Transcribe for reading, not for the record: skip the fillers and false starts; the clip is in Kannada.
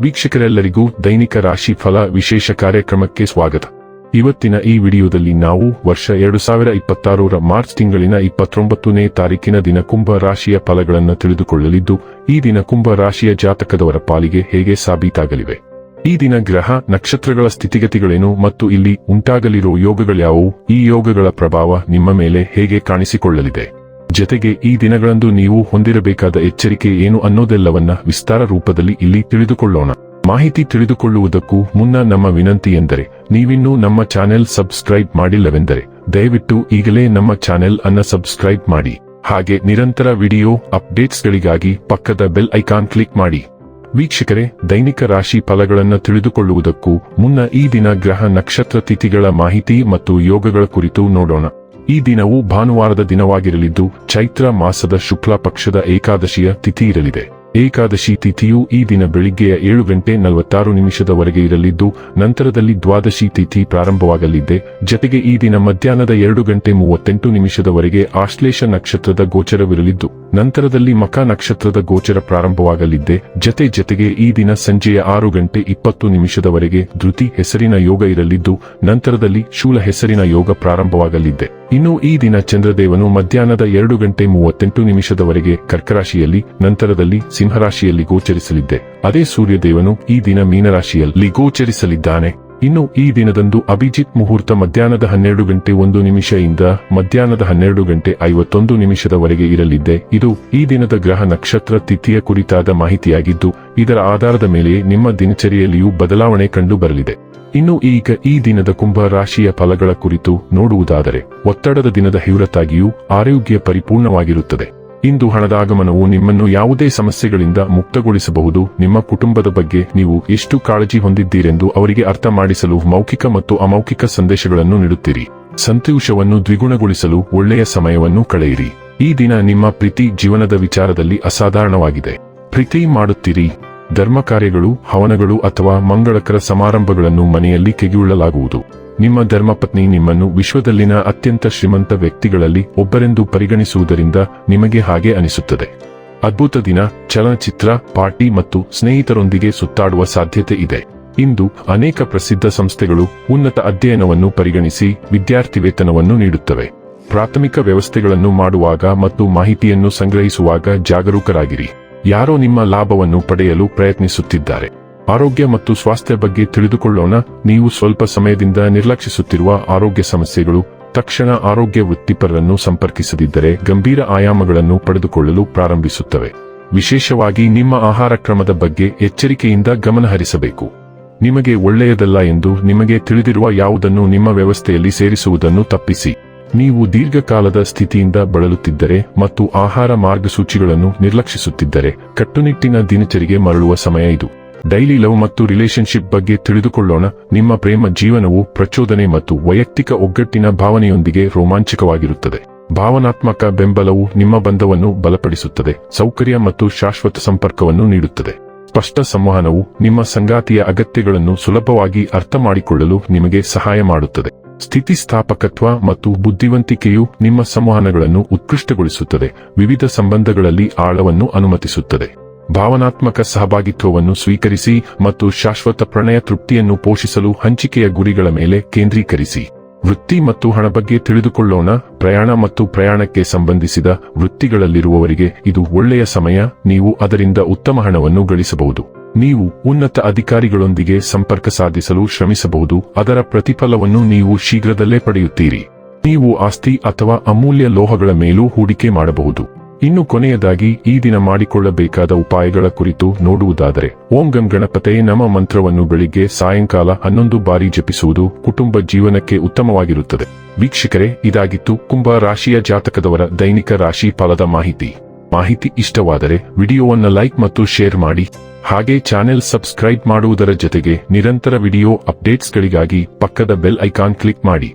ವೀಕ್ಷಕರೆಲ್ಲರಿಗೂ ದೈನಿಕ ರಾಶಿ ಫಲ ವಿಶೇಷ ಕಾರ್ಯಕ್ರಮಕ್ಕೆ ಸ್ವಾಗತ. ಇವತ್ತಿನ ಈ ವಿಡಿಯೋದಲ್ಲಿ ನಾವು ವರ್ಷ 2026ರ ಮಾರ್ಚ್ ತಿಂಗಳಿನ 29ನೇ ತಾರೀಕಿನ ದಿನ ಕುಂಭ ರಾಶಿಯ ಫಲಗಳನ್ನು ತಿಳಿದುಕೊಳ್ಳಲಿದ್ದು, ಈ ದಿನ ಕುಂಭ ರಾಶಿಯ ಜಾತಕದವರ ಪಾಲಿಗೆ ಹೇಗೆ ಸಾಬೀತಾಗಲಿವೆ, ಈ ದಿನ ಗ್ರಹ ನಕ್ಷತ್ರಗಳ ಸ್ಥಿತಿಗತಿಗಳೇನು ಮತ್ತು ಇಲ್ಲಿ ಉಂಟಾಗಲಿರೋ ಯೋಗಗಳ್ಯಾವುವು, ಈ ಯೋಗಗಳ ಪ್ರಭಾವ ನಿಮ್ಮ ಮೇಲೆ ಹೇಗೆ ಕಾಣಿಸಿಕೊಳ್ಳಲಿದೆ, ಜತೆಗೆ ಈ ದಿನಗಳಂದು ನೀವು ಹೊಂದಿರಬೇಕಾದ ಎಚ್ಚರಿಕೆ ಏನು ಅನ್ನೋದೆಲ್ಲವನ್ನ ವಿಸ್ತಾರ ರೂಪದಲ್ಲಿ ಇಲ್ಲಿ ತಿಳಿದುಕೊಳ್ಳೋಣ. ಮಾಹಿತಿ ತಿಳಿದುಕೊಳ್ಳುವುದಕ್ಕೂ ಮುನ್ನ ನಮ್ಮ ವಿನಂತಿ ಎಂದರೆ, ನೀವಿನ್ನೂ ನಮ್ಮ ಚಾನೆಲ್ ಸಬ್ಸ್ಕ್ರೈಬ್ ಮಾಡಿಲ್ಲವೆಂದರೆ ದಯವಿಟ್ಟು ಈಗಲೇ ನಮ್ಮ ಚಾನೆಲ್ ಅನ್ನ ಸಬ್ಸ್ಕ್ರೈಬ್ ಮಾಡಿ. ಹಾಗೆ ನಿರಂತರ ವಿಡಿಯೋ ಅಪ್ಡೇಟ್ಸ್ಗಳಿಗಾಗಿ ಪಕ್ಕದ ಬೆಲ್ ಐಕಾನ್ ಕ್ಲಿಕ್ ಮಾಡಿ. ವೀಕ್ಷಕರೇ, ದೈನಿಕ ರಾಶಿ ಫಲಗಳನ್ನು ತಿಳಿದುಕೊಳ್ಳುವುದಕ್ಕೂ ಮುನ್ನ ಈ ದಿನ ಗ್ರಹ ನಕ್ಷತ್ರ ತಿಥಿಗಳ ಮಾಹಿತಿ ಮತ್ತು ಯೋಗಗಳ ಕುರಿತು ನೋಡೋಣ. ಈ ದಿನವು ಭಾನುವಾರದ ದಿನವಾಗಿರಲಿದ್ದು, ಚೈತ್ರ ಮಾಸದ ಶುಕ್ಲ ಪಕ್ಷದ ಏಕಾದಶಿಯ ತಿಥಿ ಇರಲಿದೆ. ಏಕಾದಶಿ ತಿಥಿಯು ಈ ದಿನ ಬೆಳಿಗ್ಗೆಯ 7:46 ಇರಲಿದ್ದು, ನಂತರದಲ್ಲಿ ದ್ವಾದಶಿ ತಿಥಿ ಪ್ರಾರಂಭವಾಗಲಿದೆ. ಜತೆಗೆ ಈ ದಿನ ಮಧ್ಯಾಹ್ನದ 2:38 ಆಶ್ಲೇಷ ನಕ್ಷತ್ರದ ಗೋಚರವಿರಲಿದ್ದು, ನಂತರದಲ್ಲಿ ಮಖ ನಕ್ಷತ್ರದ ಗೋಚರ ಪ್ರಾರಂಭವಾಗಲಿದೆ. ಜತೆಗೆ ಈ ದಿನ ಸಂಜೆಯ 6:20 ಧೃತಿ ಹೆಸರಿನ ಯೋಗ ಇರಲಿದ್ದು, ನಂತರದಲ್ಲಿ ಶೂಲ ಹೆಸರಿನ ಯೋಗ ಪ್ರಾರಂಭವಾಗಲಿದೆ. ಇನ್ನು ಈ ದಿನ ಚಂದ್ರದೇವನು ಮಧ್ಯಾಹ್ನದ 2:38 ಕರ್ಕರಾಶಿಯಲ್ಲಿ, ನಂತರದಲ್ಲಿ ಸಿಂಹರಾಶಿಯಲ್ಲಿ ಗೋಚರಿಸಲಿದೆ. ಅದೇ ಸೂರ್ಯದೇವನು ಈ ದಿನ ಮೀನರಾಶಿಯಲ್ಲಿ ಗೋಚರಿಸಲಿದ್ದಾನೆ. ಇನ್ನು ಈ ದಿನದಂದು ಅಭಿಜಿತ್ ಮುಹೂರ್ತ ಮಧ್ಯಾಹ್ನದ 12:01 ಇಂದ ಮಧ್ಯಾಹ್ನದ 12:51 ಇರಲಿದೆ. ಇದು ಈ ದಿನದ ಗ್ರಹ ನಕ್ಷತ್ರ ತಿಥಿಯ ಕುರಿತಾದ ಮಾಹಿತಿಯಾಗಿದ್ದು, ಇದರ ಆಧಾರದ ಮೇಲೆ ನಿಮ್ಮ ದಿನಚರಿಯಲ್ಲಿಯೂ ಬದಲಾವಣೆ ಕಂಡು ಬರಲಿದೆ. ಇನ್ನು ಈಗ ಈ ದಿನದ ಕುಂಭ ರಾಶಿಯ ಫಲಗಳ ಕುರಿತು ನೋಡುವುದಾದರೆ, ಒತ್ತಡದ ದಿನದ ಹೊರತಾಗಿಯೂ ಆರೋಗ್ಯ ಪರಿಪೂರ್ಣವಾಗಿರುತ್ತದೆ. ಇಂದು ಹಣದ ಆಗಮನವು ನಿಮ್ಮನ್ನು ಯಾವುದೇ ಸಮಸ್ಯೆಗಳಿಂದ ಮುಕ್ತಗೊಳಿಸಬಹುದು. ನಿಮ್ಮ ಕುಟುಂಬದ ಬಗ್ಗೆ ನೀವು ಎಷ್ಟು ಕಾಳಜಿ ಹೊಂದಿದ್ದೀರೆಂದು ಅವರಿಗೆ ಅರ್ಥ ಮಾಡಿಸಲು ಮೌಖಿಕ ಮತ್ತು ಅಮೌಖಿಕ ಸಂದೇಶಗಳನ್ನು ನೀಡುತ್ತೀರಿ. ಸಂತೋಷವನ್ನು ದ್ವಿಗುಣಗೊಳಿಸಲು ಒಳ್ಳೆಯ ಸಮಯವನ್ನು ಕಳೆಯಿರಿ. ಈ ದಿನ ನಿಮ್ಮ ಪ್ರೀತಿ ಜೀವನದ ವಿಚಾರದಲ್ಲಿ ಅಸಾಧಾರಣವಾಗಿದೆ. ಪ್ರೀತಿ ಮಾಡುತ್ತೀರಿ. ಧರ್ಮ ಕಾರ್ಯಗಳು, ಹವನಗಳು ಅಥವಾ ಮಂಗಳಕರ ಸಮಾರಂಭಗಳನ್ನು ಮನೆಯಲ್ಲಿ ಕೈಗೊಳ್ಳಲಾಗುವುದು. ನಿಮ್ಮ ಧರ್ಮಪತ್ನಿ ನಿಮ್ಮನ್ನು ವಿಶ್ವದಲ್ಲಿನ ಅತ್ಯಂತ ಶ್ರೀಮಂತ ವ್ಯಕ್ತಿಗಳಲ್ಲಿ ಒಬ್ಬರೆಂದು ಪರಿಗಣಿಸುವುದರಿಂದ ನಿಮಗೆ ಹಾಗೆ ಅನಿಸುತ್ತದೆ. ಅದ್ಭುತ ದಿನ. ಚಲನಚಿತ್ರ, ಪಾರ್ಟಿ ಮತ್ತು ಸ್ನೇಹಿತರೊಂದಿಗೆ ಸುತ್ತಾಡುವ ಸಾಧ್ಯತೆ ಇದೆ. ಇಂದು ಅನೇಕ ಪ್ರಸಿದ್ಧ ಸಂಸ್ಥೆಗಳು ಉನ್ನತ ಅಧ್ಯಯನವನ್ನು ಪರಿಗಣಿಸಿ ವಿದ್ಯಾರ್ಥಿ ವೇತನವನ್ನು ನೀಡುತ್ತವೆ. ಪ್ರಾಥಮಿಕ ವ್ಯವಸ್ಥೆಗಳನ್ನು ಮಾಡುವಾಗ ಮತ್ತು ಮಾಹಿತಿಯನ್ನು ಸಂಗ್ರಹಿಸುವಾಗ ಜಾಗರೂಕರಾಗಿರಿ. ಯಾರೋ ನಿಮ್ಮ ಲಾಭವನ್ನು ಪಡೆಯಲು ಪ್ರಯತ್ನಿಸುತ್ತಿದ್ದಾರೆ. ಆರೋಗ್ಯ ಮತ್ತು ಸ್ವಾಸ್ಥ್ಯ ಬಗ್ಗೆ ತಿಳಿದುಕೊಳ್ಳೋಣ. ನೀವು ಸ್ವಲ್ಪ ಸಮಯದಿಂದ ನಿರ್ಲಕ್ಷಿಸುತ್ತಿರುವ ಆರೋಗ್ಯ ಸಮಸ್ಯೆಗಳು ತಕ್ಷಣ ಆರೋಗ್ಯ ವೃತ್ತಿಪರರನ್ನು ಸಂಪರ್ಕಿಸದಿದ್ದರೆ ಗಂಭೀರ ಆಯಾಮಗಳನ್ನು ಪಡೆದುಕೊಳ್ಳಲು ಪ್ರಾರಂಭಿಸುತ್ತವೆ. ವಿಶೇಷವಾಗಿ ನಿಮ್ಮ ಆಹಾರ ಕ್ರಮದ ಬಗ್ಗೆ ಎಚ್ಚರಿಕೆಯಿಂದ ಗಮನಹರಿಸಬೇಕು. ನಿಮಗೆ ಒಳ್ಳೆಯದಲ್ಲ ಎಂದು ನಿಮಗೆ ತಿಳಿದಿರುವ ಯಾವುದನ್ನು ನಿಮ್ಮ ವ್ಯವಸ್ಥೆಯಲ್ಲಿ ಸೇರಿಸುವುದನ್ನು ತಪ್ಪಿಸಿ. ನೀವು ದೀರ್ಘಕಾಲದ ಸ್ಥಿತಿಯಿಂದ ಬಳಲುತ್ತಿದ್ದರೆ ಮತ್ತು ಆಹಾರ ಮಾರ್ಗಸೂಚಿಗಳನ್ನು ನಿರ್ಲಕ್ಷಿಸುತ್ತಿದ್ದರೆ ಕಟ್ಟುನಿಟ್ಟಿನ ದಿನಚರಿಗೆ ಮರಳುವ ಸಮಯ ಇದು. ಡೈಲಿ ಲವ್ ಮತ್ತು ರಿಲೇಶನ್ಶಿಪ್ ಬಗ್ಗೆ ತಿಳಿದುಕೊಳ್ಳೋಣ. ನಿಮ್ಮ ಪ್ರೇಮ ಜೀವನವು ಪ್ರಚೋದನೆ ಮತ್ತು ವೈಯಕ್ತಿಕ ಒಗ್ಗಟ್ಟಿನ ಭಾವನೆಯೊಂದಿಗೆ ರೋಮಾಂಚಕವಾಗಿರುತ್ತದೆ. ಭಾವನಾತ್ಮಕ ಬೆಂಬಲವು ನಿಮ್ಮ ಬಂಧವನ್ನು ಬಲಪಡಿಸುತ್ತದೆ, ಸೌಕರ್ಯ ಮತ್ತು ಶಾಶ್ವತ ಸಂಪರ್ಕವನ್ನು ನೀಡುತ್ತದೆ. ಸ್ಪಷ್ಟ ಸಂವಹನವು ನಿಮ್ಮ ಸಂಗಾತಿಯ ಅಗತ್ಯಗಳನ್ನು ಸುಲಭವಾಗಿ ಅರ್ಥ ಮಾಡಿಕೊಳ್ಳಲು ನಿಮಗೆ ಸಹಾಯ ಮಾಡುತ್ತದೆ. ಸ್ಥಿತಿಸ್ಥಾಪಕತ್ವ ಮತ್ತು ಬುದ್ಧಿವಂತಿಕೆಯು ನಿಮ್ಮ ಸಂವಹನಗಳನ್ನು ಉತ್ಕೃಷ್ಟಗೊಳಿಸುತ್ತದೆ, ವಿವಿಧ ಸಂಬಂಧಗಳಲ್ಲಿ ಆಳವನ್ನು ಅನುಮತಿಸುತ್ತದೆ. ಭಾವನಾತ್ಮಕ ಸಹಭಾಗಿತ್ವವನ್ನು ಸ್ವೀಕರಿಸಿ ಮತ್ತು ಶಾಶ್ವತ ಪ್ರಣಯ ತೃಪ್ತಿಯನ್ನು ಪೋಷಿಸಲು ಹಂಚಿಕೆಯ ಗುರಿಗಳ ಮೇಲೆ ಕೇಂದ್ರೀಕರಿಸಿ. ವೃತ್ತಿ ಮತ್ತು ಹಣ ಬಗ್ಗೆ ತಿಳಿದುಕೊಳ್ಳೋಣ. ಪ್ರಯಾಣ ಮತ್ತು ಪ್ರಯಾಣಕ್ಕೆ ಸಂಬಂಧಿಸಿದ ವೃತ್ತಿಗಳಲ್ಲಿರುವವರಿಗೆ ಇದು ಒಳ್ಳೆಯ ಸಮಯ. ನೀವು ಅದರಿಂದ ಉತ್ತಮ ಹಣವನ್ನು ಗಳಿಸಬಹುದು. ನೀವು ಉನ್ನತ ಅಧಿಕಾರಿಗಳೊಂದಿಗೆ ಸಂಪರ್ಕ ಸಾಧಿಸಲು ಶ್ರಮಿಸಬಹುದು. ಅದರ ಪ್ರತಿಫಲವನ್ನು ನೀವು ಶೀಘ್ರದಲ್ಲೇ ಪಡೆಯುತ್ತೀರಿ. ನೀವು ಆಸ್ತಿ ಅಥವಾ ಅಮೂಲ್ಯ ಲೋಹಗಳ ಮೇಲೂ ಹೂಡಿಕೆ ಮಾಡಬಹುದು. ಇನ್ನು ಕೊನೆಯದಾಗಿ ಈ ದಿನ ಮಾಡಿಕೊಳ್ಳಬೇಕಾದ ಉಪಾಯಗಳ ಕುರಿತು ನೋಡುವುದಾದರೆ, ಓಂ ಗಂ ಗಣಪತೇ ನಮಃ ಮಂತ್ರವನ್ನು ಬೆಳಿಗ್ಗೆ ಸಾಯಂಕಾಲ 11 ಬಾರಿ ಜಪಿಸುವುದು ಕುಟುಂಬ ಜೀವನಕ್ಕೆ ಉತ್ತಮವಾಗಿರುತ್ತದೆ. ವೀಕ್ಷಕರೇ, ಇದಾಗಿತ್ತು ಕುಂಭ ರಾಶಿಯ ಜಾತಕದವರ ದೈನಿಕ ರಾಶಿ ಫಲದ ಮಾಹಿತಿ ಇಷ್ಟವಾದರೆ ವಿಡಿಯೋವನ್ನು ಲೈಕ್ ಮತ್ತು ಶೇರ್ ಮಾಡಿ. ಹಾಗೆ ಚಾನೆಲ್ ಸಬ್ಸ್ಕ್ರೈಬ್ ಮಾಡುವುದರ ಜೊತೆಗೆ ನಿರಂತರ ವಿಡಿಯೋ ಅಪ್ಡೇಟ್ಸ್ಗಳಿಗಾಗಿ ಪಕ್ಕದ ಬೆಲ್ ಐಕಾನ್ ಕ್ಲಿಕ್ ಮಾಡಿ.